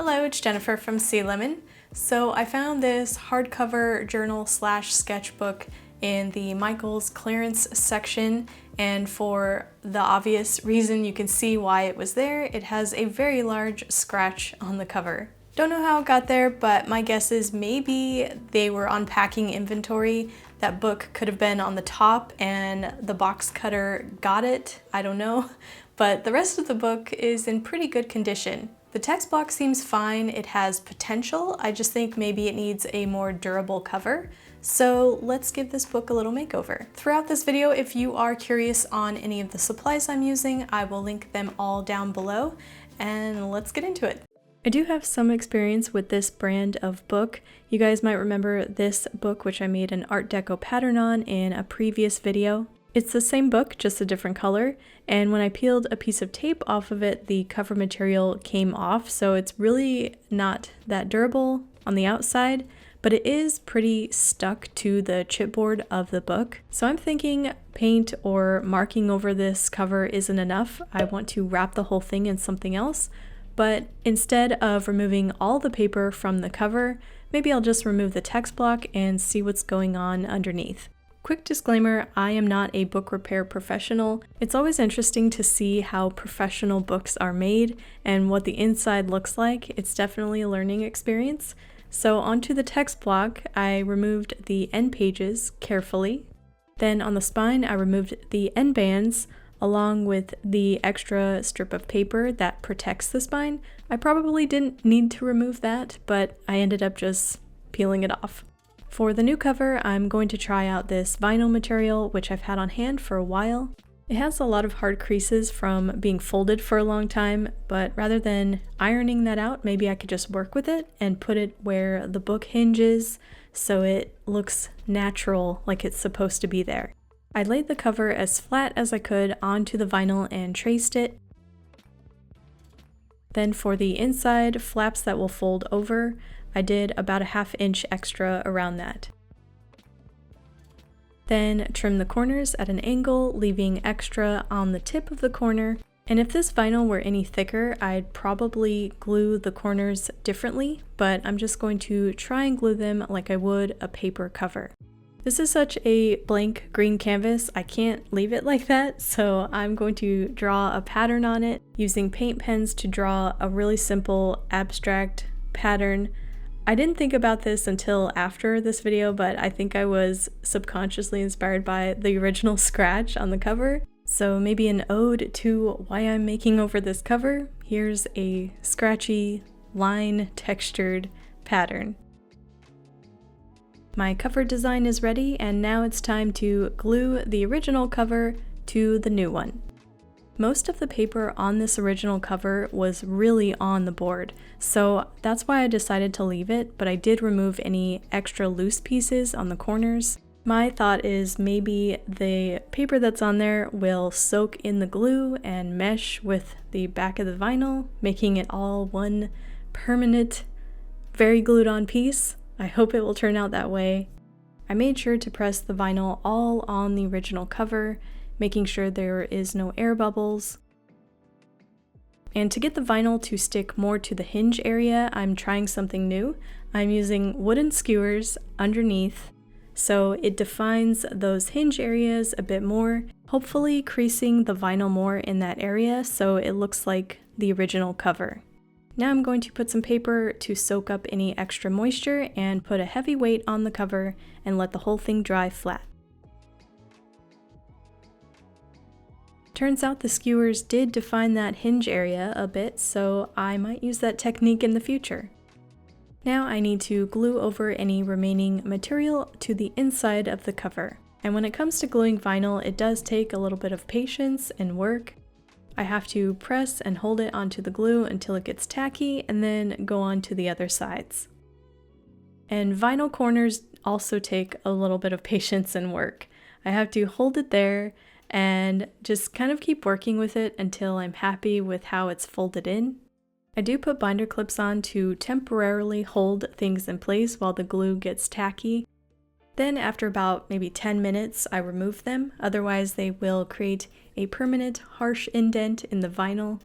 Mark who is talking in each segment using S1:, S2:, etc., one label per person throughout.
S1: Hello, it's Jennifer from heysealemon. So I found this hardcover journal slash sketchbook in the Michaels clearance section, and for the obvious reason you can see why it was there, it has a very large scratch on the cover. Don't know how it got there, but my guess is maybe they were unpacking inventory. That book could have been on the top and the box cutter got it, I don't know. But the rest of the book is in pretty good condition. The text block seems fine, it has potential, I just think maybe it needs a more durable cover. So let's give this book a little makeover. Throughout this video, if you are curious on any of the supplies I'm using, I will link them all down below, and let's get into it. I do have some experience with this brand of book. You guys might remember this book, which I made an Art Deco pattern on in a previous video. It's the same book, just a different color, and when I peeled a piece of tape off of it, the cover material came off, so it's really not that durable on the outside, but it is pretty stuck to the chipboard of the book. So I'm thinking paint or marking over this cover isn't enough. I want to wrap the whole thing in something else, but instead of removing all the paper from the cover, maybe I'll just remove the text block and see what's going on underneath. Quick disclaimer, I am not a book repair professional. It's always interesting to see how professional books are made and what the inside looks like. It's definitely a learning experience. So onto the text block, I removed the end pages carefully. Then on the spine, I removed the end bands along with the extra strip of paper that protects the spine. I probably didn't need to remove that, but I ended up just peeling it off. For the new cover, I'm going to try out this vinyl material, which I've had on hand for a while. It has a lot of hard creases from being folded for a long time, but rather than ironing that out, maybe I could just work with it and put it where the book hinges so it looks natural, like it's supposed to be there. I laid the cover as flat as I could onto the vinyl and traced it. Then for the inside flaps that will fold over, I did about a 1/2 inch extra around that. Then trim the corners at an angle, leaving extra on the tip of the corner. And if this vinyl were any thicker, I'd probably glue the corners differently, but I'm just going to try and glue them like I would a paper cover. This is such a blank green canvas, I can't leave it like that, so I'm going to draw a pattern on it using paint pens to draw a really simple abstract pattern. I didn't think about this until after this video, but I think I was subconsciously inspired by the original scratch on the cover. So maybe an ode to why I'm making over this cover. Here's a scratchy, line textured pattern. My cover design is ready, and now it's time to glue the original cover to the new one. Most of the paper on this original cover was really on the board, so that's why I decided to leave it, but I did remove any extra loose pieces on the corners. My thought is maybe the paper that's on there will soak in the glue and mesh with the back of the vinyl, making it all one permanent, very glued on piece. I hope it will turn out that way. I made sure to press the vinyl all on the original cover, making sure there is no air bubbles. And to get the vinyl to stick more to the hinge area, I'm trying something new. I'm using wooden skewers underneath, so it defines those hinge areas a bit more, hopefully creasing the vinyl more in that area so it looks like the original cover. Now I'm going to put some paper to soak up any extra moisture and put a heavy weight on the cover and let the whole thing dry flat. Turns out the skewers did define that hinge area a bit, so I might use that technique in the future. Now I need to glue over any remaining material to the inside of the cover. And when it comes to gluing vinyl, it does take a little bit of patience and work. I have to press and hold it onto the glue until it gets tacky and then go on to the other sides. And vinyl corners also take a little bit of patience and work. I have to hold it there and just kind of keep working with it until I'm happy with how it's folded in. I do put binder clips on to temporarily hold things in place while the glue gets tacky. Then after about maybe 10 minutes, I remove them, otherwise they will create a permanent harsh indent in the vinyl.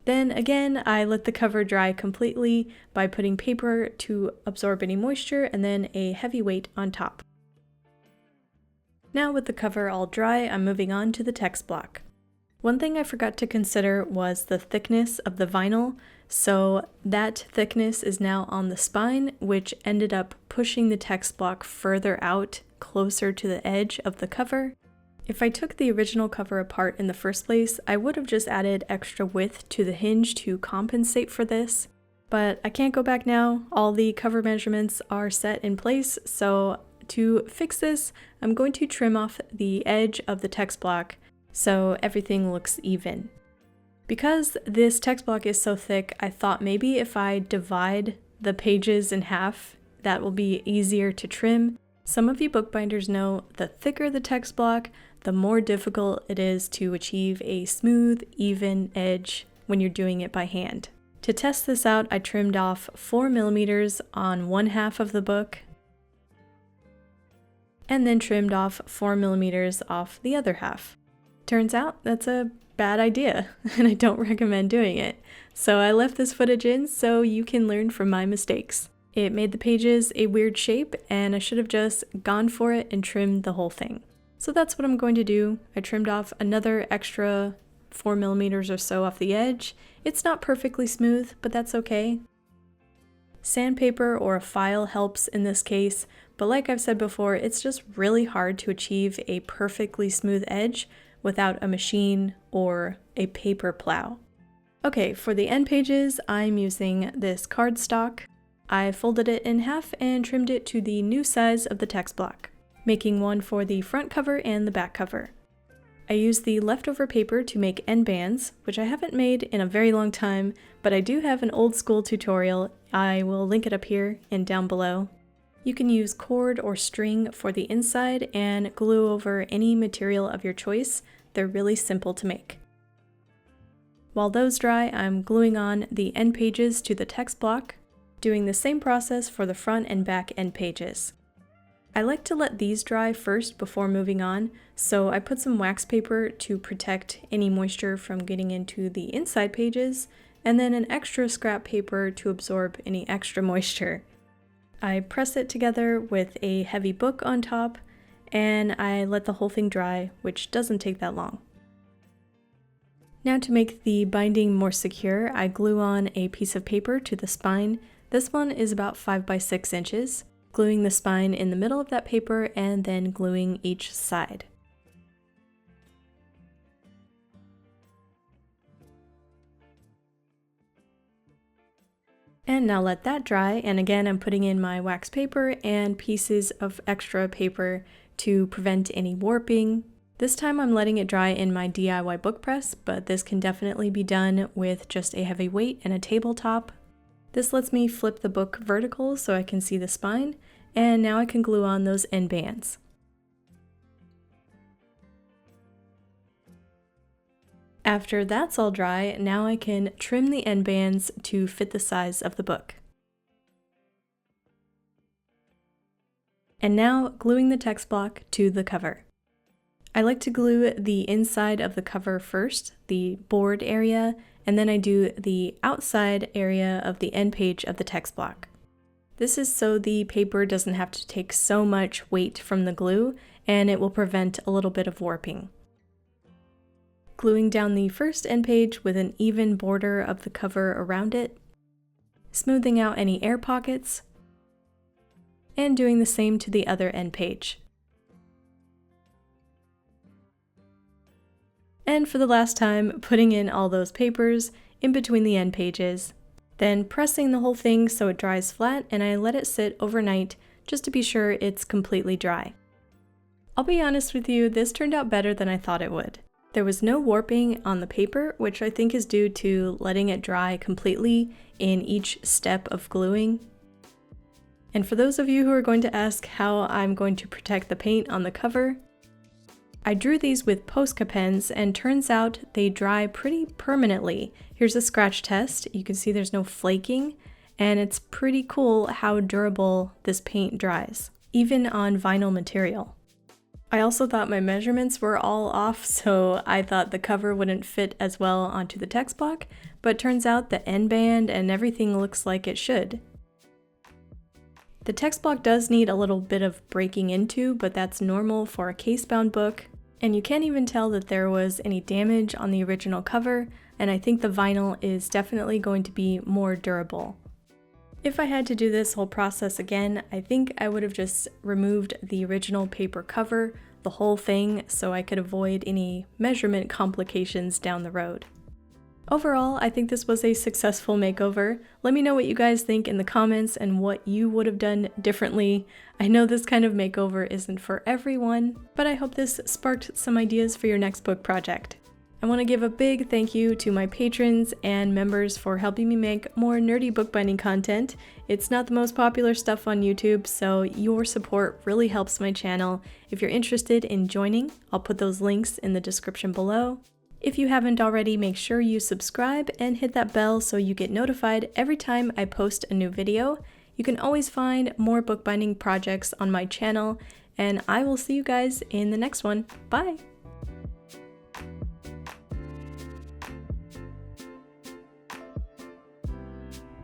S1: Then again, I let the cover dry completely by putting paper to absorb any moisture and then a heavy weight on top. Now with the cover all dry, I'm moving on to the text block. One thing I forgot to consider was the thickness of the vinyl, so that thickness is now on the spine, which ended up pushing the text block further out, closer to the edge of the cover. If I took the original cover apart in the first place, I would have just added extra width to the hinge to compensate for this, but I can't go back now. All the cover measurements are set in place, so to fix this, I'm going to trim off the edge of the text block so everything looks even. Because this text block is so thick, I thought maybe if I divide the pages in half, that will be easier to trim. Some of you bookbinders know the thicker the text block, the more difficult it is to achieve a smooth, even edge when you're doing it by hand. To test this out, I trimmed off 4 millimeters on one half of the book, and then trimmed off 4 millimeters off the other half. Turns out that's a bad idea, and I don't recommend doing it. So I left this footage in so you can learn from my mistakes. It made the pages a weird shape, and I should have just gone for it and trimmed the whole thing. So that's what I'm going to do. I trimmed off another extra 4 millimeters or so off the edge. It's not perfectly smooth, but that's okay. Sandpaper or a file helps in this case, but like I've said before, it's just really hard to achieve a perfectly smooth edge without a machine or a paper plow. Okay, for the end pages, I'm using this cardstock. I folded it in half and trimmed it to the new size of the text block, making one for the front cover and the back cover. I used the leftover paper to make end bands, which I haven't made in a very long time, but I do have an old school tutorial. I will link it up here and down below. You can use cord or string for the inside and glue over any material of your choice. They're really simple to make. While those dry, I'm gluing on the end pages to the text block, doing the same process for the front and back end pages. I like to let these dry first before moving on, so I put some wax paper to protect any moisture from getting into the inside pages, and then an extra scrap paper to absorb any extra moisture. I press it together with a heavy book on top, and I let the whole thing dry, which doesn't take that long. Now to make the binding more secure, I glue on a piece of paper to the spine. This one is about 5 by 6 inches, gluing the spine in the middle of that paper and then gluing each side. And now let that dry, and again I'm putting in my wax paper and pieces of extra paper to prevent any warping. This time I'm letting it dry in my DIY book press, but this can definitely be done with just a heavy weight and a tabletop. This lets me flip the book vertical so I can see the spine, and now I can glue on those end bands. After that's all dry, now I can trim the end bands to fit the size of the book. And now gluing the text block to the cover. I like to glue the inside of the cover first, the board area, and then I do the outside area of the end page of the text block. This is so the paper doesn't have to take so much weight from the glue, and it will prevent a little bit of warping. Gluing down the first end page with an even border of the cover around it, smoothing out any air pockets, and doing the same to the other end page. And for the last time, putting in all those papers in between the end pages, then pressing the whole thing so it dries flat, and I let it sit overnight just to be sure it's completely dry. I'll be honest with you, this turned out better than I thought it would. There was no warping on the paper, which I think is due to letting it dry completely in each step of gluing. And for those of you who are going to ask how I'm going to protect the paint on the cover, I drew these with Posca pens, and turns out they dry pretty permanently. Here's a scratch test. You can see there's no flaking, and it's pretty cool how durable this paint dries, even on vinyl material. I also thought my measurements were all off, so I thought the cover wouldn't fit as well onto the text block, but turns out the end band and everything looks like it should. The text block does need a little bit of breaking into, but that's normal for a case-bound book, and you can't even tell that there was any damage on the original cover, and I think the vinyl is definitely going to be more durable. If I had to do this whole process again, I think I would have just removed the original paper cover, the whole thing, so I could avoid any measurement complications down the road. Overall, I think this was a successful makeover. Let me know what you guys think in the comments and what you would have done differently. I know this kind of makeover isn't for everyone, but I hope this sparked some ideas for your next book project. I want to give a big thank you to my patrons and members for helping me make more nerdy bookbinding content. It's not the most popular stuff on YouTube, so your support really helps my channel. If you're interested in joining, I'll put those links in the description below. If you haven't already, make sure you subscribe and hit that bell so you get notified every time I post a new video. You can always find more bookbinding projects on my channel, and I will see you guys in the next one. Bye!